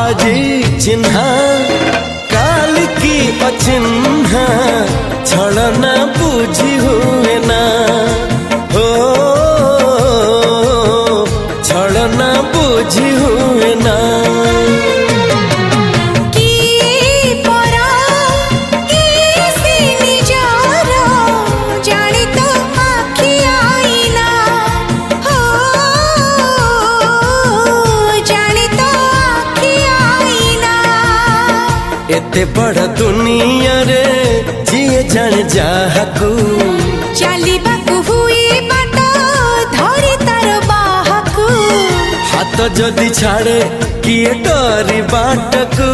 आजी चिन्हा काल की अचिन्हा छलना बुझी हुए ना हो छलना बुझी हुए ना एते बड़ दुनिया रे जिए जान जाहकू चलिबाकू हुई बाट धरी तार बाहकू हाथ जदि छाड़े किए डरी बाटकू।